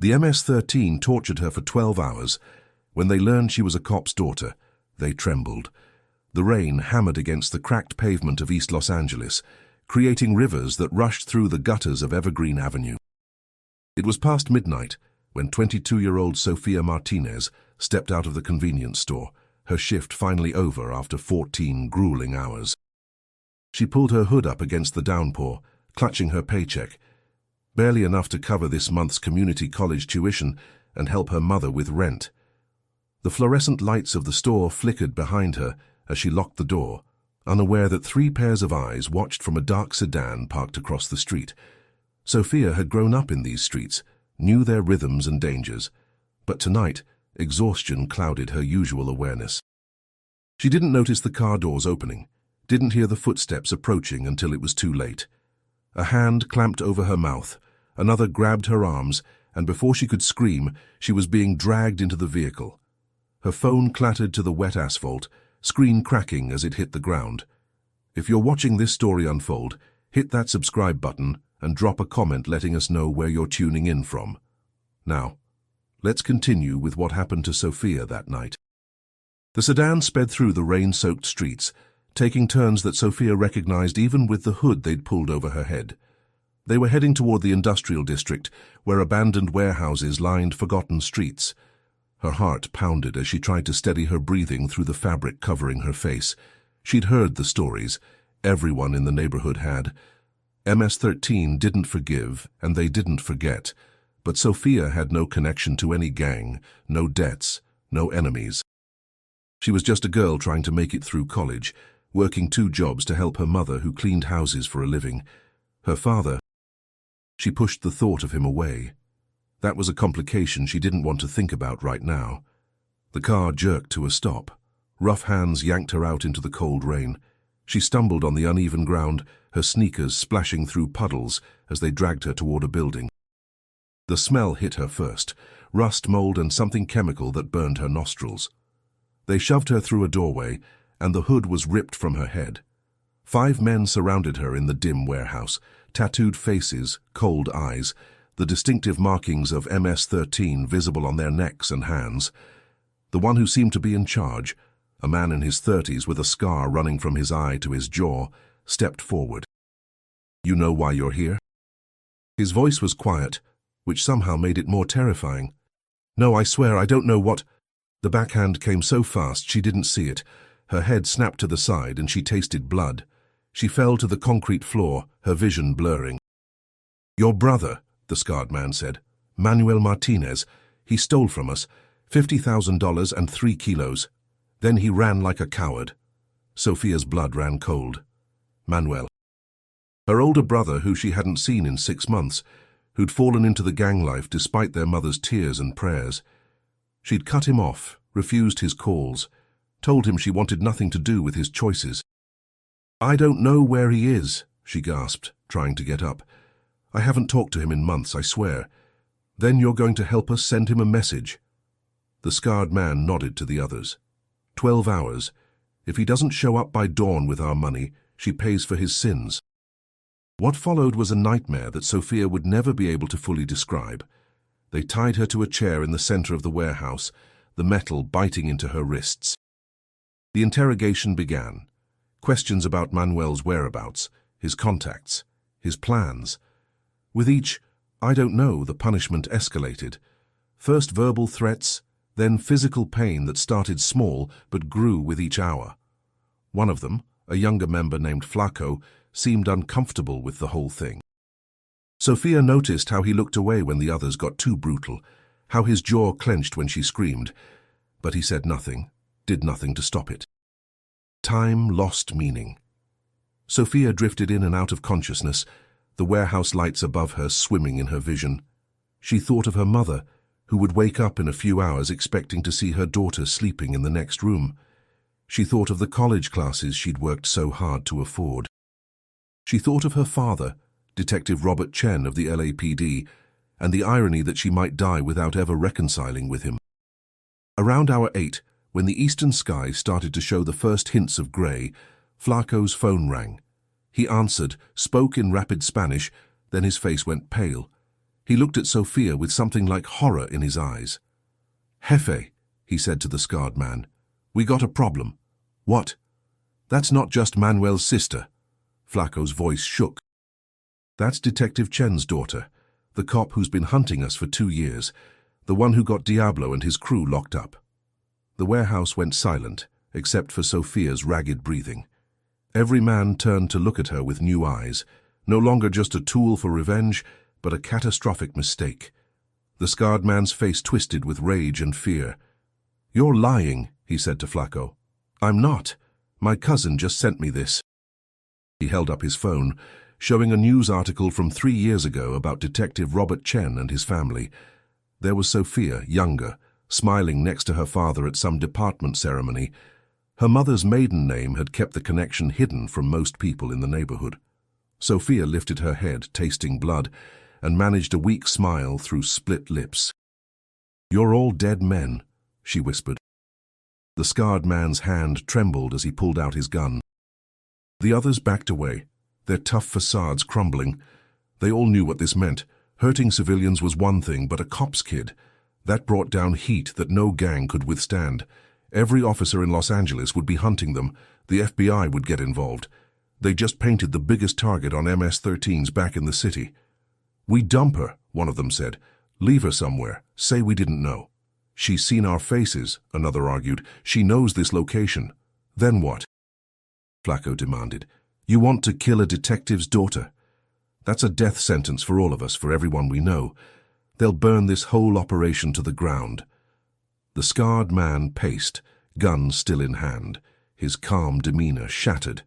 The MS-13 tortured her for 12 hours. When they learned she was a cop's daughter, they trembled. The rain hammered against the cracked pavement of East Los Angeles, creating rivers that rushed through the gutters of Evergreen Avenue. It was past midnight when 22-year-old Sofia Martinez stepped out of the convenience store, her shift finally over after 14 grueling hours. She pulled her hood up against the downpour, clutching her paycheck, barely enough to cover this month's community college tuition and help her mother with rent. The fluorescent lights of the store flickered behind her as she locked the door, unaware that 3 pairs of eyes watched from a dark sedan parked across the street. Sofia had grown up in these streets, knew their rhythms and dangers, but tonight, exhaustion clouded her usual awareness. She didn't notice the car doors opening, didn't hear the footsteps approaching until it was too late. A hand clamped over her mouth, another grabbed her arms, and before she could scream, she was being dragged into the vehicle. Her phone clattered to the wet asphalt, screen cracking as it hit the ground. If you're watching this story unfold, hit that subscribe button and drop a comment letting us know where you're tuning in from. Now, let's continue with what happened to Sofia that night. The sedan sped through the rain-soaked streets, taking turns that Sofia recognized even with the hood they'd pulled over her head. They were heading toward the industrial district, where abandoned warehouses lined forgotten streets. Her heart pounded as she tried to steady her breathing through the fabric covering her face. She'd heard the stories. Everyone in the neighborhood had. MS-13 didn't forgive, and they didn't forget. But Sofia had no connection to any gang, no debts, no enemies. She was just a girl trying to make it through college, working 2 jobs to help her mother who cleaned houses for a living. Her father, she pushed the thought of him away. That was a complication she didn't want to think about right now. The car jerked to a stop. Rough hands yanked her out into the cold rain. She stumbled on the uneven ground, her sneakers splashing through puddles as they dragged her toward a building. The smell hit her first, rust, mold, and something chemical that burned her nostrils. They shoved her through a doorway, and the hood was ripped from her head. 5 men surrounded her in the dim warehouse, tattooed faces, cold eyes, the distinctive markings of MS-13 visible on their necks and hands. The one who seemed to be in charge, a man in his 30s with a scar running from his eye to his jaw, stepped forward. "You know why you're here?" His voice was quiet, which somehow made it more terrifying. "No, I swear, I don't know what—" The backhand came so fast she didn't see it. Her head snapped to the side and she tasted blood. She fell to the concrete floor, her vision blurring. "Your brother," the scarred man said. "Manuel Martinez. He stole from us. $50,000 and 3 kilos. Then he ran like a coward." Sofia's blood ran cold. Manuel. Her older brother, who she hadn't seen in 6 months, who'd fallen into the gang life despite their mother's tears and prayers. She'd cut him off, refused his calls, told him she wanted nothing to do with his choices. "I don't know where he is," she gasped, trying to get up. "I haven't talked to him in months, I swear." "Then you're going to help us send him a message?" The scarred man nodded to the others. 12 hours. If he doesn't show up by dawn with our money, she pays for his sins. What followed was a nightmare that Sofia would never be able to fully describe. They tied her to a chair in the center of the warehouse, the metal biting into her wrists. The interrogation began. Questions about Manuel's whereabouts, his contacts, his plans. With each, "I don't know," the punishment escalated. First verbal threats, then physical pain that started small but grew with each hour. One of them, a younger member named Flaco, seemed uncomfortable with the whole thing. Sofia noticed how he looked away when the others got too brutal, how his jaw clenched when she screamed, but he said nothing, did nothing to stop it. Time lost meaning. Sofia drifted in and out of consciousness, the warehouse lights above her swimming in her vision. She thought of her mother, who would wake up in a few hours expecting to see her daughter sleeping in the next room. She thought of the college classes she'd worked so hard to afford. She thought of her father, Detective Robert Chen of the LAPD, and the irony that she might die without ever reconciling with him. Around hour 8, when the eastern sky started to show the first hints of grey, Flaco's phone rang. He answered, spoke in rapid Spanish, then his face went pale. He looked at Sophia with something like horror in his eyes. "Jefe," he said to the scarred man, "we got a problem." "What?" "That's not just Manuel's sister." Flaco's voice shook. "That's Detective Chen's daughter, the cop who's been hunting us for 2 years, the one who got Diablo and his crew locked up." The warehouse went silent, except for Sophia's ragged breathing. Every man turned to look at her with new eyes, no longer just a tool for revenge, but a catastrophic mistake. The scarred man's face twisted with rage and fear. "You're lying," he said to Flaco. "I'm not. My cousin just sent me this." He held up his phone, showing a news article from 3 years ago about Detective Robert Chen and his family. There was Sophia, younger, smiling next to her father at some department ceremony. Her mother's maiden name had kept the connection hidden from most people in the neighborhood. Sophia lifted her head, tasting blood, and managed a weak smile through split lips. "You're all dead men," she whispered. The scarred man's hand trembled as he pulled out his gun. The others backed away, their tough facades crumbling. They all knew what this meant. Hurting civilians was one thing, but a cop's kid. That brought down heat that no gang could withstand. Every officer in Los Angeles would be hunting them. The FBI would get involved. They just painted the biggest target on MS-13s back in the city. "We dump her," one of them said. "Leave her somewhere. Say we didn't know." "She's seen our faces," another argued. "She knows this location." "Then what?" Flaco demanded. "You want to kill a detective's daughter? That's a death sentence for all of us, for everyone we know. They'll burn this whole operation to the ground." The scarred man paced, gun still in hand, his calm demeanor shattered.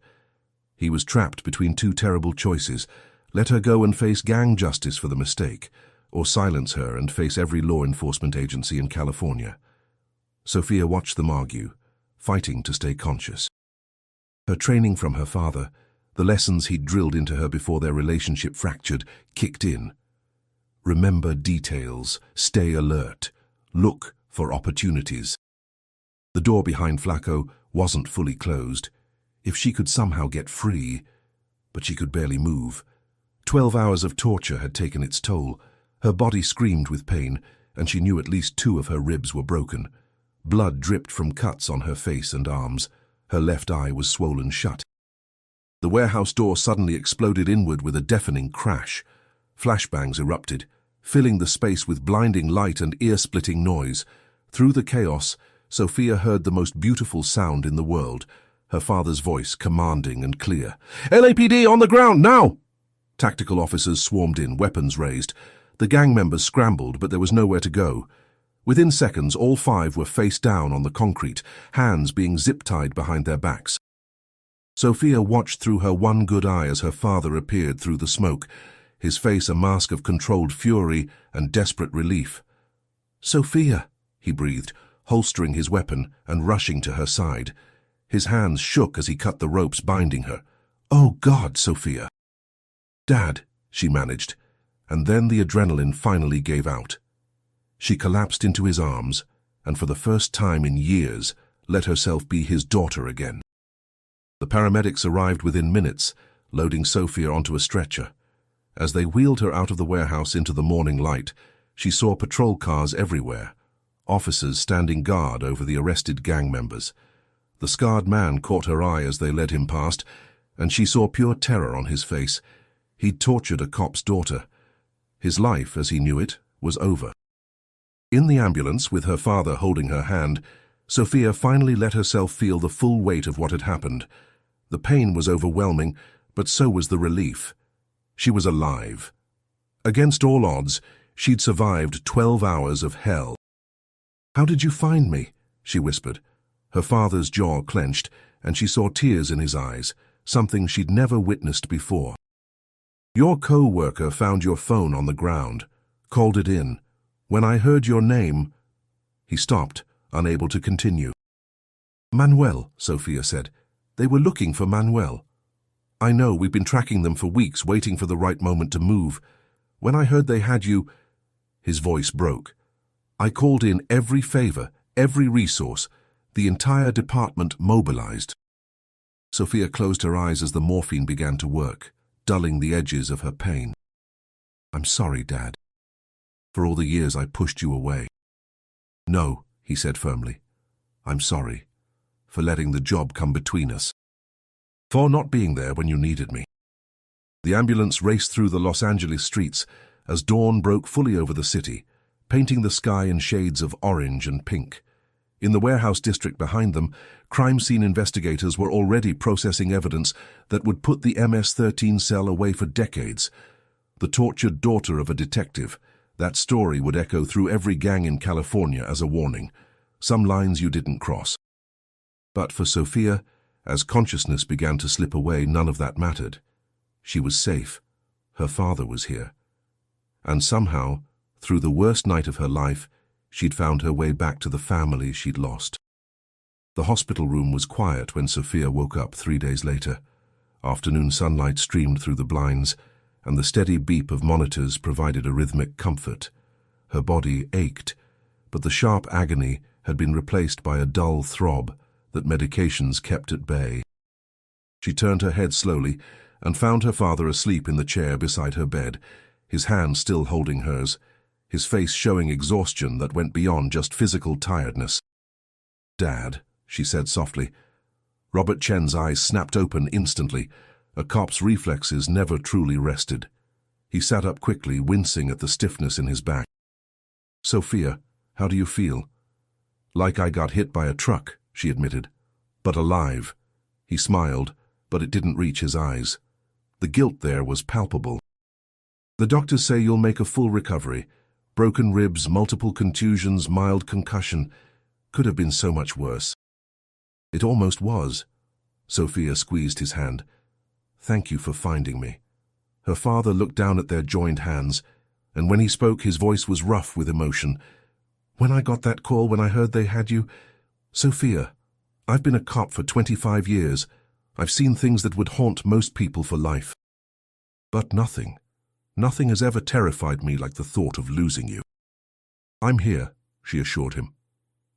He was trapped between 2 terrible choices: let her go and face gang justice for the mistake, or silence her and face every law enforcement agency in California. Sophia watched them argue, fighting to stay conscious. Her training from her father, the lessons he'd drilled into her before their relationship fractured, kicked in. Remember details, stay alert, look for opportunities. The door behind Flaco wasn't fully closed. If she could somehow get free, but she could barely move. 12 hours of torture had taken its toll. Her body screamed with pain, and she knew at least 2 of her ribs were broken. Blood dripped from cuts on her face and arms. Her left eye was swollen shut. The warehouse door suddenly exploded inward with a deafening crash. Flashbangs erupted, filling the space with blinding light and ear-splitting noise. Through the chaos, Sophia heard the most beautiful sound in the world, her father's voice commanding and clear. "LAPD on the ground, now!" Tactical officers swarmed in, weapons raised. The gang members scrambled, but there was nowhere to go. Within seconds, all 5 were face down on the concrete, hands being zip-tied behind their backs. Sophia watched through her one good eye as her father appeared through the smoke, his face a mask of controlled fury and desperate relief. "Sophia," he breathed, holstering his weapon and rushing to her side. His hands shook as he cut the ropes binding her. "Oh God, Sophia." "Dad," she managed, and then the adrenaline finally gave out. She collapsed into his arms, and for the first time in years, let herself be his daughter again. The paramedics arrived within minutes, loading Sophia onto a stretcher. As they wheeled her out of the warehouse into the morning light, she saw patrol cars everywhere, officers standing guard over the arrested gang members. The scarred man caught her eye as they led him past, and she saw pure terror on his face. He'd tortured a cop's daughter. His life, as he knew it, was over. In the ambulance, with her father holding her hand, Sophia finally let herself feel the full weight of what had happened. The pain was overwhelming, but so was the relief. She was alive. Against all odds, she'd survived 12 hours of hell. "How did you find me?" she whispered. Her father's jaw clenched, and she saw tears in his eyes, something she'd never witnessed before. "Your co-worker found your phone on the ground, called it in. When I heard your name—" He stopped, unable to continue. "Manuel," Sophia said. "They were looking for Manuel. I know, we've been tracking them for weeks, waiting for the right moment to move. When I heard they had you—" His voice broke. "I called in every favor, every resource. The entire department mobilized." Sophia closed her eyes as the morphine began to work, dulling the edges of her pain. "I'm sorry, Dad." For all the years I pushed you away. No, he said firmly. I'm sorry. For letting the job come between us. For not being there when you needed me. The ambulance raced through the Los Angeles streets as dawn broke fully over the city, painting the sky in shades of orange and pink. In the warehouse district behind them, crime scene investigators were already processing evidence that would put the MS-13 cell away for decades. The tortured daughter of a detective. That story would echo through every gang in California as a warning. Some lines you didn't cross. But for Sophia, as consciousness began to slip away, none of that mattered. She was safe. Her father was here. And somehow, through the worst night of her life, she'd found her way back to the family she'd lost. The hospital room was quiet when Sophia woke up 3 days later. Afternoon sunlight streamed through the blinds, and the steady beep of monitors provided a rhythmic comfort. Her body ached, but the sharp agony had been replaced by a dull throb that medications kept at bay. She turned her head slowly and found her father asleep in the chair beside her bed, his hand still holding hers, his face showing exhaustion that went beyond just physical tiredness. "Dad," she said softly. Robert Chen's eyes snapped open instantly. A cop's reflexes never truly rested. He sat up quickly, wincing at the stiffness in his back. "Sophia, how do you feel?" "Like I got hit by a truck," she admitted. "But alive." He smiled, but it didn't reach his eyes. The guilt there was palpable. "The doctors say you'll make a full recovery. Broken ribs, multiple contusions, mild concussion. Could have been so much worse." "It almost was." Sophia squeezed his hand. "Thank you for finding me." Her father looked down at their joined hands, and when he spoke his voice was rough with emotion. "When I got that call, when I heard they had you, Sophia, I've been a cop for 25 years. I've seen things that would haunt most people for life. But nothing has ever terrified me like the thought of losing you." "I'm here," she assured him.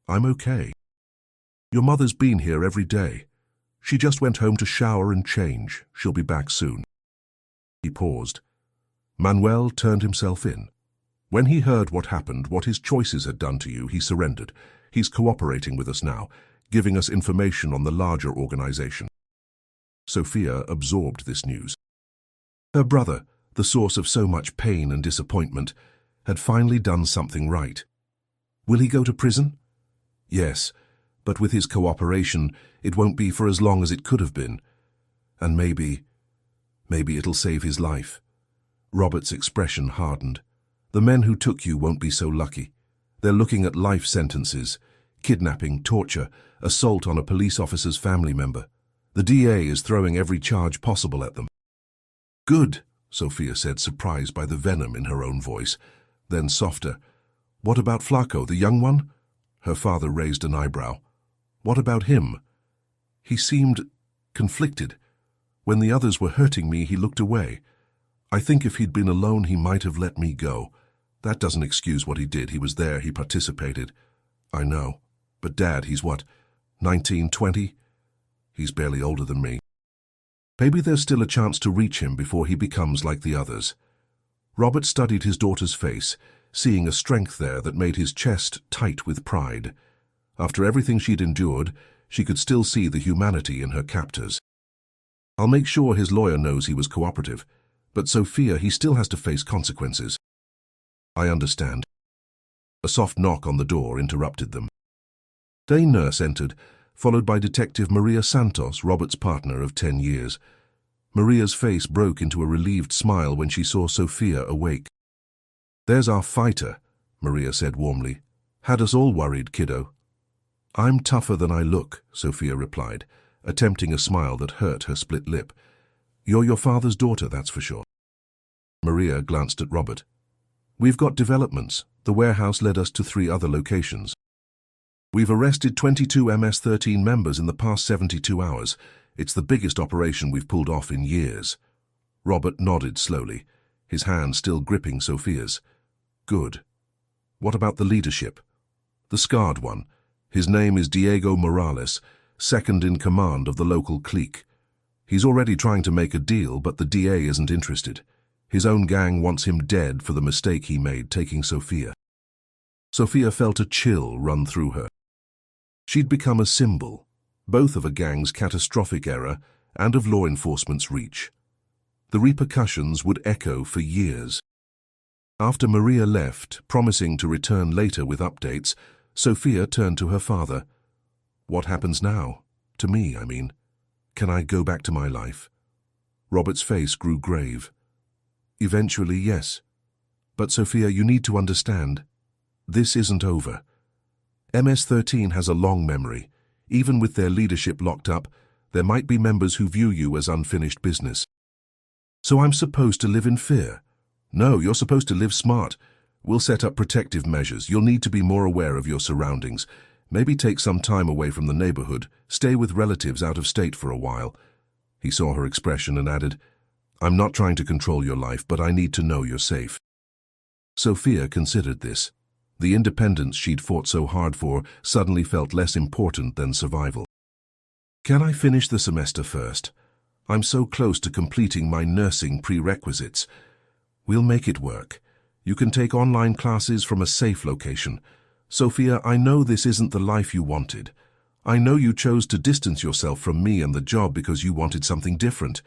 "I'm okay. Your mother's been here every day. She just went home to shower and change. She'll be back soon." He paused. Manuel turned himself in. When he heard what happened, what his choices had done to you, he surrendered. He's cooperating with us now, giving us information on the larger organization. Sophia absorbed this news. Her brother, the source of so much pain and disappointment, had finally done something right. Will he go to prison? Yes, but with his cooperation, it won't be for as long as it could have been. And maybe it'll save his life. Robert's expression hardened. The men who took you won't be so lucky. They're looking at life sentences, kidnapping, torture, assault on a police officer's family member. The DA is throwing every charge possible at them. "Good," Sophia said, surprised by the venom in her own voice. Then softer. "What about Flaco, the young one?" Her father raised an eyebrow. "What about him?" He seemed conflicted. When the others were hurting me, he looked away. I think if he'd been alone, he might have let me go. That doesn't excuse what he did. He was there, he participated. I know. But Dad, he's what, 19, 20? He's barely older than me. Maybe there's still a chance to reach him before he becomes like the others. Robert studied his daughter's face, seeing a strength there that made his chest tight with pride. After everything she'd endured, she could still see the humanity in her captors. I'll make sure his lawyer knows he was cooperative, but Sophia, he still has to face consequences. I understand. A soft knock on the door interrupted them. Day nurse entered, followed by Detective Maria Santos, Robert's partner of 10 years. Maria's face broke into a relieved smile when she saw Sophia awake. "There's our fighter," Maria said warmly. "Had us all worried, kiddo." "I'm tougher than I look," Sophia replied, attempting a smile that hurt her split lip. "You're your father's daughter, that's for sure." Maria glanced at Robert. "We've got developments. The warehouse led us to 3 other locations. We've arrested 22 MS-13 members in the past 72 hours. It's the biggest operation we've pulled off in years." Robert nodded slowly, his hand still gripping Sophia's. "Good. What about the leadership?" "The scarred one. His name is Diego Morales, second in command of the local clique. He's already trying to make a deal, but the DA isn't interested. His own gang wants him dead for the mistake he made taking Sophia. Sophia felt a chill run through her. She'd become a symbol, both of a gang's catastrophic error and of law enforcement's reach. The repercussions would echo for years. After Maria left, promising to return later with updates, Sophia turned to her father. "What happens now? To me, I mean. Can I go back to my life?" Robert's face grew grave. "Eventually, yes. But Sophia, you need to understand. This isn't over. MS-13 has a long memory. Even with their leadership locked up, there might be members who view you as unfinished business. So I'm supposed to live in fear? No, you're supposed to live smart. We'll set up protective measures. You'll need to be more aware of your surroundings. Maybe take some time away from the neighborhood. Stay with relatives out of state for a while." He saw her expression and added, "I'm not trying to control your life, but I need to know you're safe." Sophia considered this. The independence she'd fought so hard for suddenly felt less important than survival. "Can I finish the semester first? I'm so close to completing my nursing prerequisites. We'll make it work. You can take online classes from a safe location. Sophia, I know this isn't the life you wanted. I know you chose to distance yourself from me and the job because you wanted something different."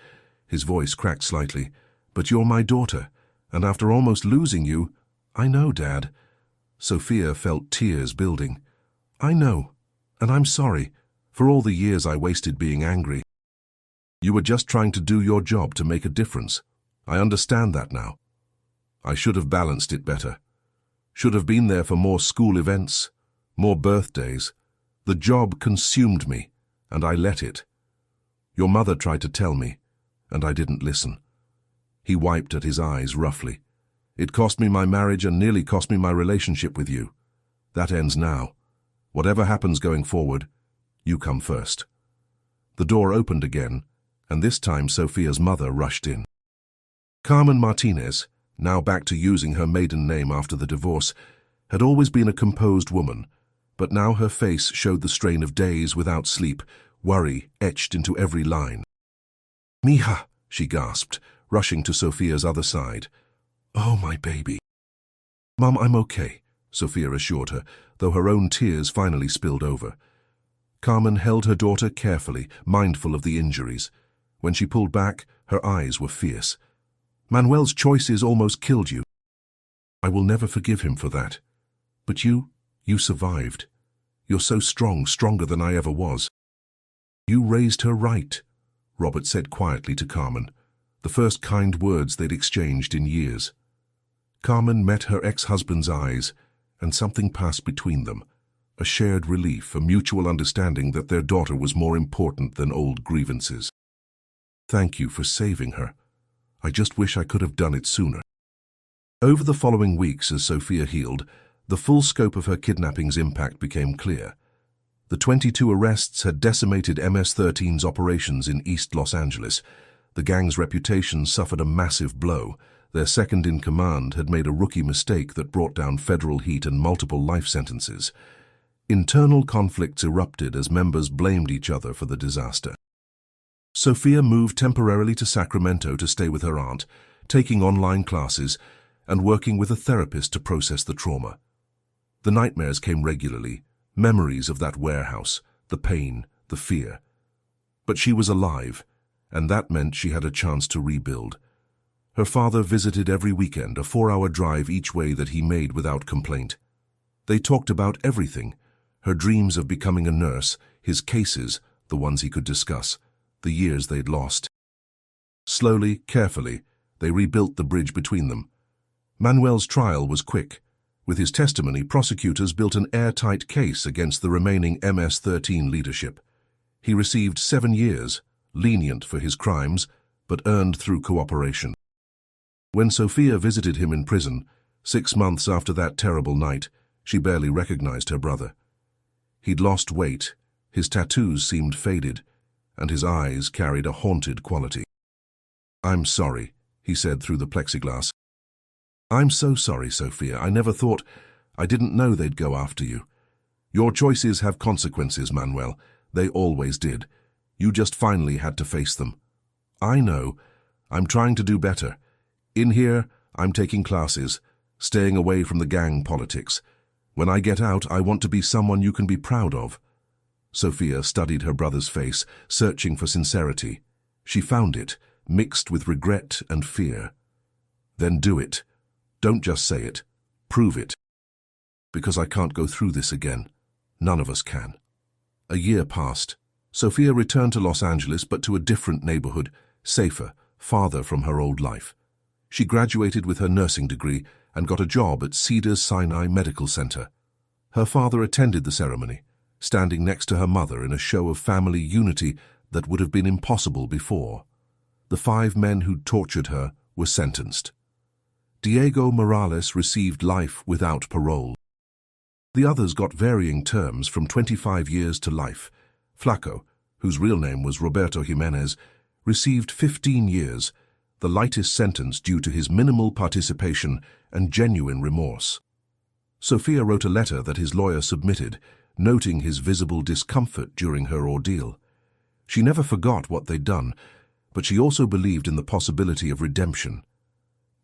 His voice cracked slightly. "But you're my daughter, and after almost losing you—" "I know, Dad." Sophia felt tears building. "I know, and I'm sorry for all the years I wasted being angry. You were just trying to do your job to make a difference. I understand that now. I should have balanced it better. Should have been there for more school events, more birthdays. The job consumed me, and I let it. Your mother tried to tell me, and I didn't listen." He wiped at his eyes roughly. "It cost me my marriage and nearly cost me my relationship with you. That ends now. Whatever happens going forward, you come first." The door opened again, and this time Sophia's mother rushed in. Carmen Martinez, now back to using her maiden name after the divorce, had always been a composed woman, but now her face showed the strain of days without sleep, worry etched into every line. "Mija," she gasped, rushing to Sophia's other side. "Oh, my baby." "Mom, I'm okay," Sophia assured her, though her own tears finally spilled over. Carmen held her daughter carefully, mindful of the injuries. When she pulled back, her eyes were fierce. "Manuel's choices almost killed you. I will never forgive him for that. But you survived. You're so strong, stronger than I ever was." "You raised her right," Robert said quietly to Carmen, the first kind words they'd exchanged in years. Carmen met her ex-husband's eyes, and something passed between them, a shared relief, a mutual understanding that their daughter was more important than old grievances. "Thank you for saving her. I just wish I could have done it sooner." Over the following weeks, as Sophia healed, the full scope of her kidnapping's impact became clear. The 22 arrests had decimated MS-13's operations in East Los Angeles. The gang's reputation suffered a massive blow. Their second-in-command had made a rookie mistake that brought down federal heat and multiple life sentences. Internal conflicts erupted as members blamed each other for the disaster. Sophia moved temporarily to Sacramento to stay with her aunt, taking online classes and working with a therapist to process the trauma. The nightmares came regularly, memories of that warehouse, the pain, the fear. But she was alive, and that meant she had a chance to rebuild. Her father visited every weekend, a 4-hour drive each way that he made without complaint. They talked about everything, her dreams of becoming a nurse, his cases, the ones he could discuss, the years they'd lost. Slowly, carefully, they rebuilt the bridge between them. Manuel's trial was quick. With his testimony, prosecutors built an airtight case against the remaining MS-13 leadership. He received 7 years, lenient for his crimes, but earned through cooperation. When Sophia visited him in prison, 6 months after that terrible night, she barely recognized her brother. He'd lost weight, his tattoos seemed faded, and his eyes carried a haunted quality. "I'm sorry," he said through the plexiglass. "I'm so sorry, Sophia. I didn't know they'd go after you. Your choices have consequences, Manuel. They always did. You just finally had to face them. I know. I'm trying to do better. In here, I'm taking classes, staying away from the gang politics. When I get out, I want to be someone you can be proud of." Sophia studied her brother's face, searching for sincerity. She found it, mixed with regret and fear. "Then do it. Don't just say it. Prove it. Because I can't go through this again. None of us can." A year passed. Sophia returned to Los Angeles, but to a different neighborhood, safer, farther from her old life. She graduated with her nursing degree and got a job at Cedars-Sinai Medical Center. Her father attended the ceremony, standing next to her mother in a show of family unity that would have been impossible before. The 5 men who'd tortured her were sentenced. Diego Morales received life without parole. The others got varying terms from 25 years to life. Flaco, whose real name was Roberto Jimenez, received 15 years, the lightest sentence due to his minimal participation and genuine remorse. Sophia wrote a letter that his lawyer submitted, noting his visible discomfort during her ordeal. She never forgot what they'd done, but she also believed in the possibility of redemption.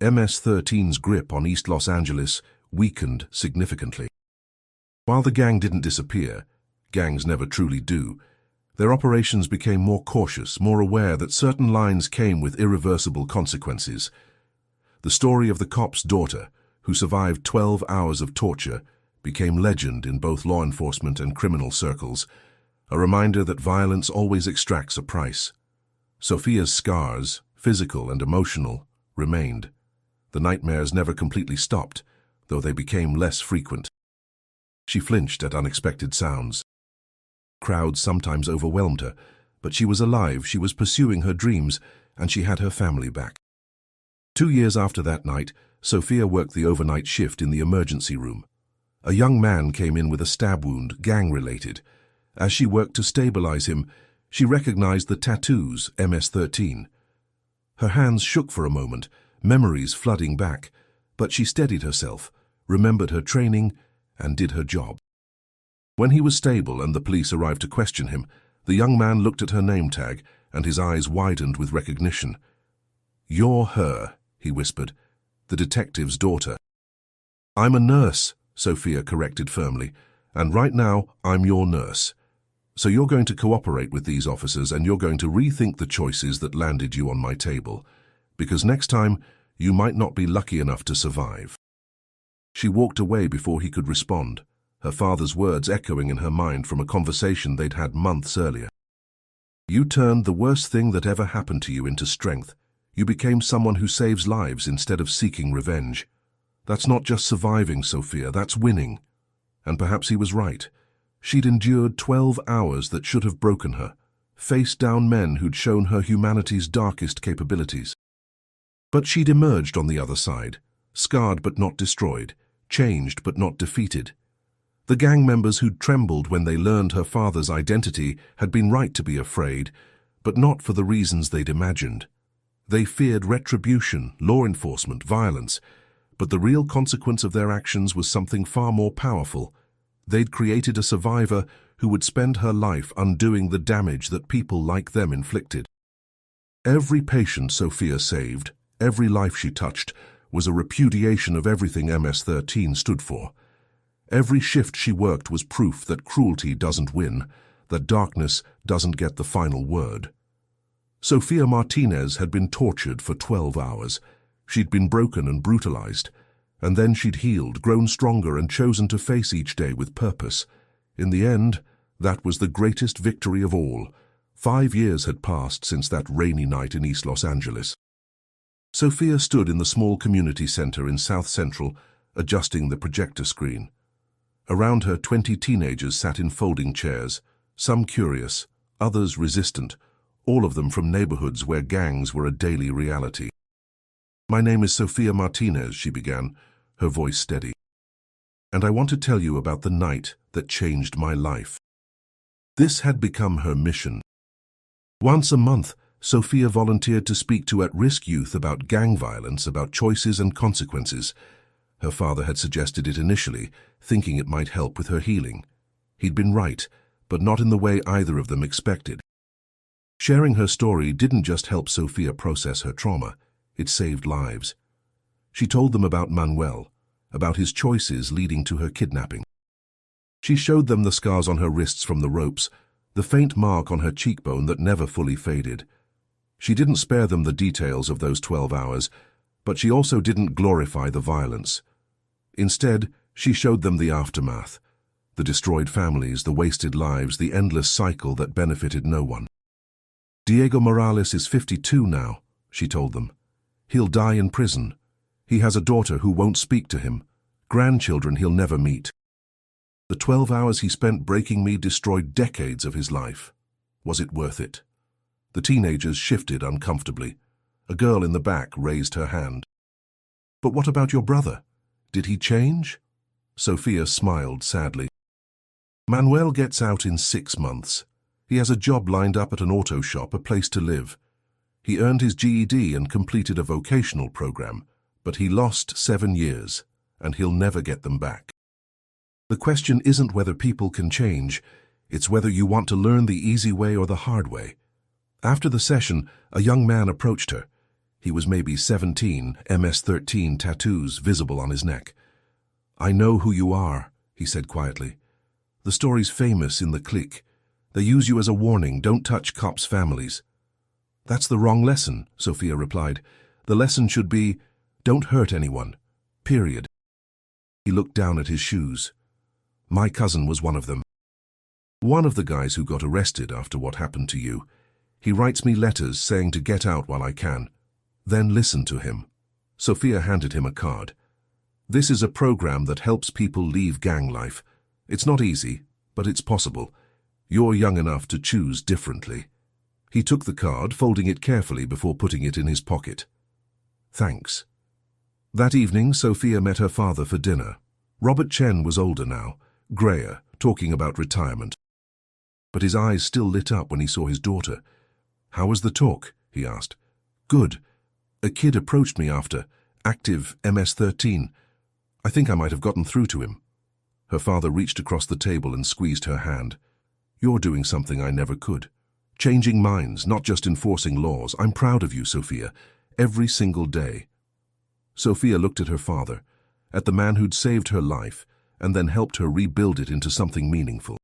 MS-13's grip on East Los Angeles weakened significantly. While the gang didn't disappear, gangs never truly do, their operations became more cautious, more aware that certain lines came with irreversible consequences. The story of the cop's daughter, who survived 12 hours of torture, became legend in both law enforcement and criminal circles, a reminder that violence always extracts a price. Sophia's scars, physical and emotional, remained. The nightmares never completely stopped, though they became less frequent. She flinched at unexpected sounds. Crowds sometimes overwhelmed her, but she was alive, she was pursuing her dreams, and she had her family back. 2 years after that night, Sophia worked the overnight shift in the emergency room. A young man came in with a stab wound, gang-related. As she worked to stabilize him, she recognized the tattoos, MS-13. Her hands shook for a moment, memories flooding back, but she steadied herself, remembered her training, and did her job. When he was stable and the police arrived to question him, the young man looked at her name tag, and his eyes widened with recognition. "You're her," he whispered, "the detective's daughter." "I'm a nurse," Sophia corrected firmly, "and right now I'm your nurse. So you're going to cooperate with these officers and you're going to rethink the choices that landed you on my table, because next time you might not be lucky enough to survive." She walked away before he could respond, her father's words echoing in her mind from a conversation they'd had months earlier. "You turned the worst thing that ever happened to you into strength. You became someone who saves lives instead of seeking revenge. That's not just surviving, Sophia, that's winning." And perhaps he was right. She'd endured 12 hours that should have broken her, faced down men who'd shown her humanity's darkest capabilities. But she'd emerged on the other side, scarred but not destroyed, changed but not defeated. The gang members who'd trembled when they learned her father's identity had been right to be afraid, but not for the reasons they'd imagined. They feared retribution, law enforcement, violence, but the real consequence of their actions was something far more powerful. They'd created a survivor who would spend her life undoing the damage that people like them inflicted. Every patient Sophia saved, every life she touched, was a repudiation of everything MS-13 stood for. Every shift she worked was proof that cruelty doesn't win, that darkness doesn't get the final word. Sophia Martinez had been tortured for 12 hours. She'd been broken and brutalized, and then she'd healed, grown stronger, and chosen to face each day with purpose. In the end, that was the greatest victory of all. 5 years had passed since that rainy night in East Los Angeles. Sophia stood in the small community center in South Central, adjusting the projector screen. Around her, 20 teenagers sat in folding chairs, some curious, others resistant, all of them from neighborhoods where gangs were a daily reality. "My name is Sophia Martinez," she began, her voice steady. "And I want to tell you about the night that changed my life." This had become her mission. Once a month, Sophia volunteered to speak to at-risk youth about gang violence, about choices and consequences. Her father had suggested it initially, thinking it might help with her healing. He'd been right, but not in the way either of them expected. Sharing her story didn't just help Sophia process her trauma. It saved lives. She told them about Manuel, about his choices leading to her kidnapping. She showed them the scars on her wrists from the ropes, the faint mark on her cheekbone that never fully faded. She didn't spare them the details of those 12 hours, but she also didn't glorify the violence. Instead, she showed them the aftermath, the destroyed families, the wasted lives, the endless cycle that benefited no one. Diego Morales is 52 now, she told them. He'll die in prison. He has a daughter who won't speak to him, grandchildren he'll never meet. The 12 hours he spent breaking me destroyed decades of his life. Was it worth it? The teenagers shifted uncomfortably. A girl in the back raised her hand. But what about your brother? Did he change? Sophia smiled sadly. Manuel gets out in 6 months. He has a job lined up at an auto shop, a place to live. He earned his GED and completed a vocational program, but he lost 7 years, and he'll never get them back. The question isn't whether people can change, it's whether you want to learn the easy way or the hard way. After the session, a young man approached her. He was maybe 17, MS-13 tattoos visible on his neck. "I know who you are," he said quietly. "The story's famous in the clique. They use you as a warning, don't touch cops' families." "That's the wrong lesson," Sophia replied. "The lesson should be, don't hurt anyone. Period." He looked down at his shoes. "My cousin was one of them. One of the guys who got arrested after what happened to you. He writes me letters saying to get out while I can. Then listen to him." Sophia handed him a card. "This is a program that helps people leave gang life. It's not easy, but it's possible. You're young enough to choose differently." He took the card, folding it carefully before putting it in his pocket. "Thanks." That evening, Sophia met her father for dinner. Robert Chen was older now, grayer, talking about retirement. But his eyes still lit up when he saw his daughter. "How was the talk?" he asked. "Good. A kid approached me after, active MS-13. I think I might have gotten through to him." Her father reached across the table and squeezed her hand. "You're doing something I never could. Changing minds, not just enforcing laws. I'm proud of you, Sophia, every single day." Sophia looked at her father, at the man who'd saved her life, and then helped her rebuild it into something meaningful.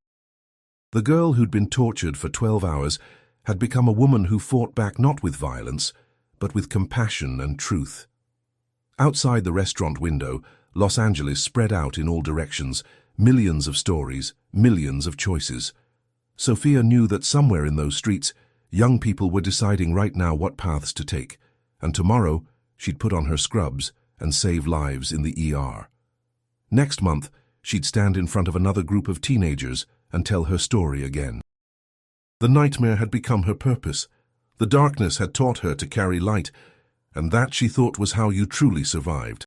The girl who'd been tortured for 12 hours had become a woman who fought back not with violence, but with compassion and truth. Outside the restaurant window, Los Angeles spread out in all directions, millions of stories, millions of choices. Sophia knew that somewhere in those streets, young people were deciding right now what paths to take, and tomorrow she'd put on her scrubs and save lives in the ER. Next month, she'd stand in front of another group of teenagers and tell her story again. The nightmare had become her purpose. The darkness had taught her to carry light, and that she thought was how you truly survived.